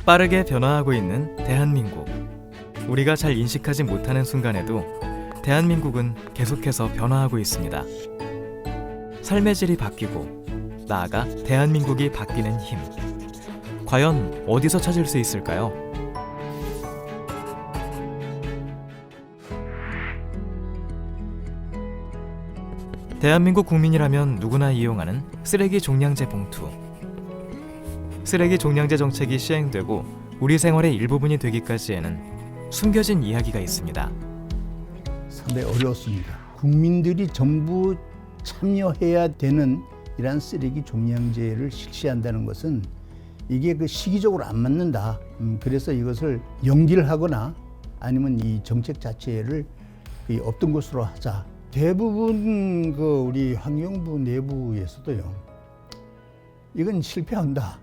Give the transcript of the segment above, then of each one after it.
빠르게 변화하고 있는 대한민국. 우리가 잘 인식하지 못하는 순간에도 대한민국은 계속해서 변화하고 있습니다. 삶의 질이 바뀌고 나아가 대한민국이 바뀌는 힘. 과연 어디서 찾을 수 있을까요? 대한민국 국민이라면 누구나 이용하는 쓰레기 종량제 봉투. 쓰레기 종량제 정책이 시행되고 우리 생활의 일부분이 되기까지에는 숨겨진 이야기가 있습니다. 상당히 어려웠습니다. 국민들이 전부 참여해야 되는 이러한 쓰레기 종량제를 실시한다는 것은 이게 그 시기적으로 안 맞는다. 그래서 이것을 연기를 하거나 아니면 이 정책 자체를 없던 것으로 하자. 대부분 우리 환경부 내부에서도요. 이건 실패한다.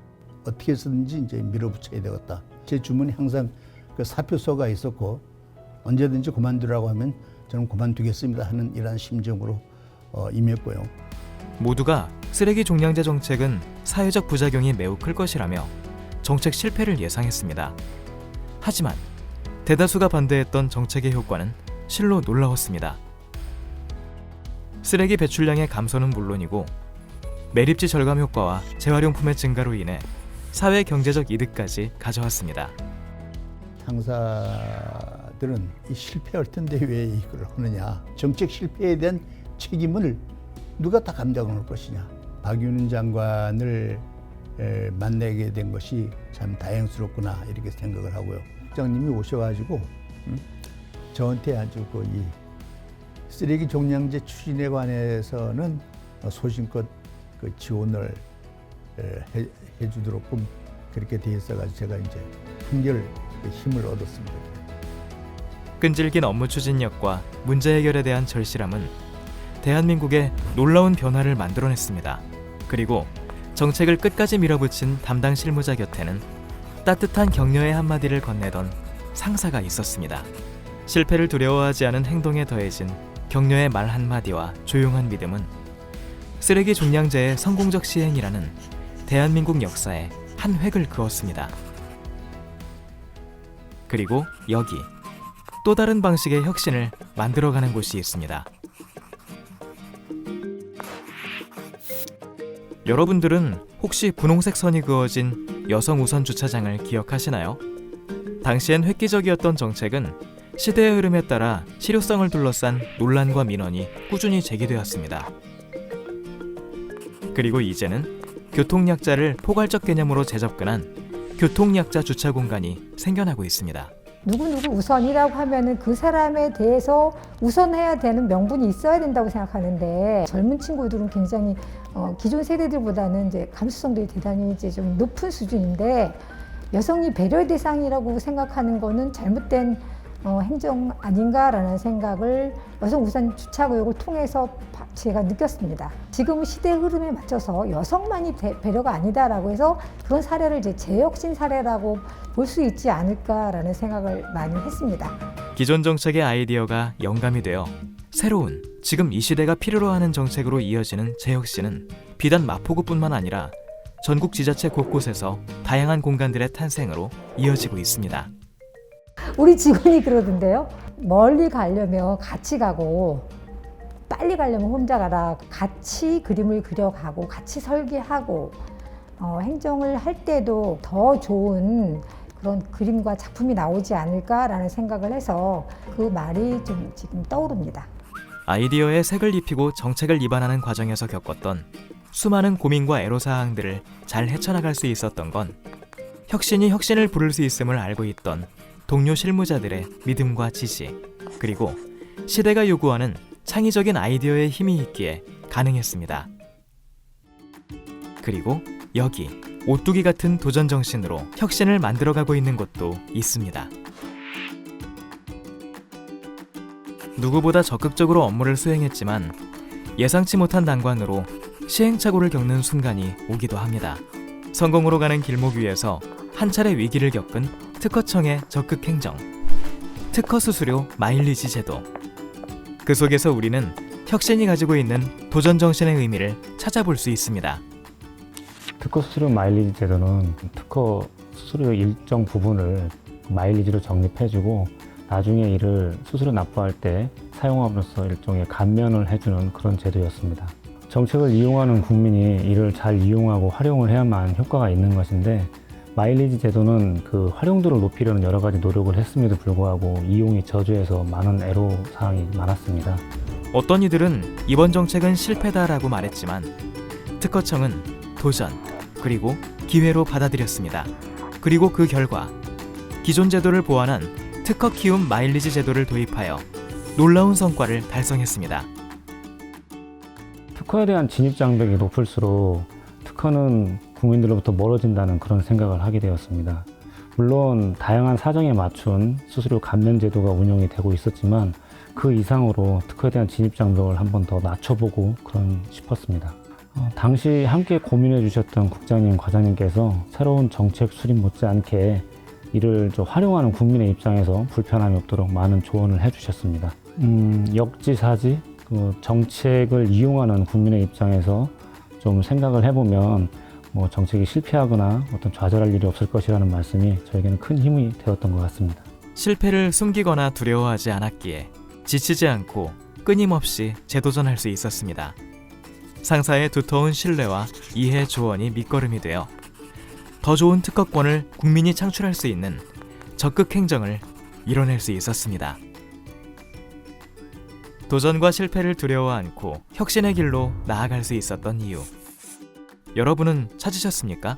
어떻게 해서든지 이제 밀어붙여야 되겠다. 제 주머니 항상 그 사표서가 있었고 언제든지 그만두라고 하면 저는 그만두겠습니다 하는 이러한 심정으로 임했고요. 모두가 쓰레기 종량제 정책은 사회적 부작용이 매우 클 것이라며 정책 실패를 예상했습니다. 하지만 대다수가 반대했던 정책의 효과는 실로 놀라웠습니다. 쓰레기 배출량의 감소는 물론이고 매립지 절감 효과와 재활용품의 증가로 인해 사회 경제적 이득까지 가져왔습니다. 당사들은 실패할 텐데 왜 이걸 하느냐. 정책 실패에 대한 책임을 누가 다 감당할 것이냐. 박윤은 장관을 만나게 된 것이 참 다행스럽구나 이렇게 생각을 하고요. 국장님이 오셔가지고 저한테 아주 이 쓰레기 종량제 추진에 관해서는 소신껏 지원을 해주도록 그렇게 돼 있어가지고 제가 이제 한결 힘을 얻었습니다. 끈질긴 업무 추진력과 문제 해결에 대한 절실함은 대한민국에 놀라운 변화를 만들어냈습니다. 그리고 정책을 끝까지 밀어붙인 담당 실무자 곁에는 따뜻한 격려의 한마디를 건네던 상사가 있었습니다. 실패를 두려워하지 않은 행동에 더해진 격려의 말 한마디와 조용한 믿음은 쓰레기 종량제의 성공적 시행이라는 대한민국 역사에 한 획을 그었습니다. 그리고 여기 또 다른 방식의 혁신을 만들어가는 곳이 있습니다. 여러분들은 혹시 분홍색 선이 그어진 여성 우선 주차장을 기억하시나요? 당시엔 획기적이었던 정책은 시대의 흐름에 따라 실효성을 둘러싼 논란과 민원이 꾸준히 제기되었습니다. 그리고 이제는 교통약자를 포괄적 개념으로 재접근한 교통약자 주차 공간이 생겨나고 있습니다. 누구누구 우선이라고 하면은 그 사람에 대해서 우선해야 되는 명분이 있어야 된다고 생각하는데 젊은 친구들은 굉장히 기존 세대들보다는 이제 감수성들이 대단히 이제 좀 높은 수준인데 여성이 배려 대상이라고 생각하는 거는 잘못된 행정 아닌가라는 생각을 여성 우선 주차구역을 통해서 제가 느꼈습니다. 지금 시대 흐름에 맞춰서 여성만이 배려가 아니다라고 해서 그런 사례를 이제 재혁신 사례라고 볼 수 있지 않을까라는 생각을 많이 했습니다. 기존 정책의 아이디어가 영감이 되어 새로운 지금 이 시대가 필요로 하는 정책으로 이어지는 재혁신은 비단 마포구뿐만 아니라 전국 지자체 곳곳에서 다양한 공간들의 탄생으로 이어지고 있습니다. 우리 직원이 그러던데요. 멀리 가려면 같이 가고 빨리 가려면 혼자 가라. 같이 그림을 그려가고 같이 설계하고 행정을 할 때도 더 좋은 그런 그림과 작품이 나오지 않을까라는 생각을 해서 그 말이 좀 지금 떠오릅니다. 아이디어에 색을 입히고 정책을 입안하는 과정에서 겪었던 수많은 고민과 애로사항들을 잘 헤쳐나갈 수 있었던 건 혁신이 혁신을 부를 수 있음을 알고 있던 동료 실무자들의 믿음과 지지, 그리고 시대가 요구하는 창의적인 아이디어의 힘이 있기에 가능했습니다. 그리고 여기 오뚜기 같은 도전 정신으로 혁신을 만들어가고 있는 곳도 있습니다. 누구보다 적극적으로 업무를 수행했지만 예상치 못한 난관으로 시행착오를 겪는 순간이 오기도 합니다. 성공으로 가는 길목 위에서 한 차례 위기를 겪은 특허청의 적극 행정, 특허 수수료 마일리지 제도. 그 속에서 우리는 혁신이 가지고 있는 도전 정신의 의미를 찾아볼 수 있습니다. 특허 수수료 마일리지 제도는 특허 수수료 일정 부분을 마일리지로 적립해주고 나중에 이를 수수료 납부할 때 사용함으로써 일종의 감면을 해주는 그런 제도였습니다. 정책을 이용하는 국민이 이를 잘 이용하고 활용을 해야만 효과가 있는 것인데 마일리지 제도는 그 활용도를 높이려는 여러 가지 노력을 했음에도 불구하고 이용이 저조해서 많은 애로사항이 많았습니다. 어떤 이들은 이번 정책은 실패다라고 말했지만 특허청은 도전 그리고 기회로 받아들였습니다. 그리고 그 결과 기존 제도를 보완한 특허 키움 마일리지 제도를 도입하여 놀라운 성과를 달성했습니다. 특허에 대한 진입 장벽이 높을수록 특허는 국민들로부터 멀어진다는 그런 생각을 하게 되었습니다. 물론 다양한 사정에 맞춘 수수료 감면 제도가 운영이 되고 있었지만 그 이상으로 특허에 대한 진입 장벽을 한 번 더 낮춰보고 싶었습니다. 당시 함께 고민해 주셨던 국장님, 과장님께서 새로운 정책 수립 못지않게 이를 좀 활용하는 국민의 입장에서 불편함이 없도록 많은 조언을 해주셨습니다. 역지사지 정책을 이용하는 국민의 입장에서 좀 생각을 해보면 정책이 실패하거나 어떤 좌절할 일이 없을 것이라는 말씀이 저에게는 큰 힘이 되었던 것 같습니다. 실패를 숨기거나 두려워하지 않았기에 지치지 않고 끊임없이 재도전할 수 있었습니다. 상사의 두터운 신뢰와 이해 조언이 밑거름이 되어 더 좋은 특허권을 국민이 창출할 수 있는 적극 행정을 이뤄낼 수 있었습니다. 도전과 실패를 두려워 않고 혁신의 길로 나아갈 수 있었던 이유, 여러분은 찾으셨습니까?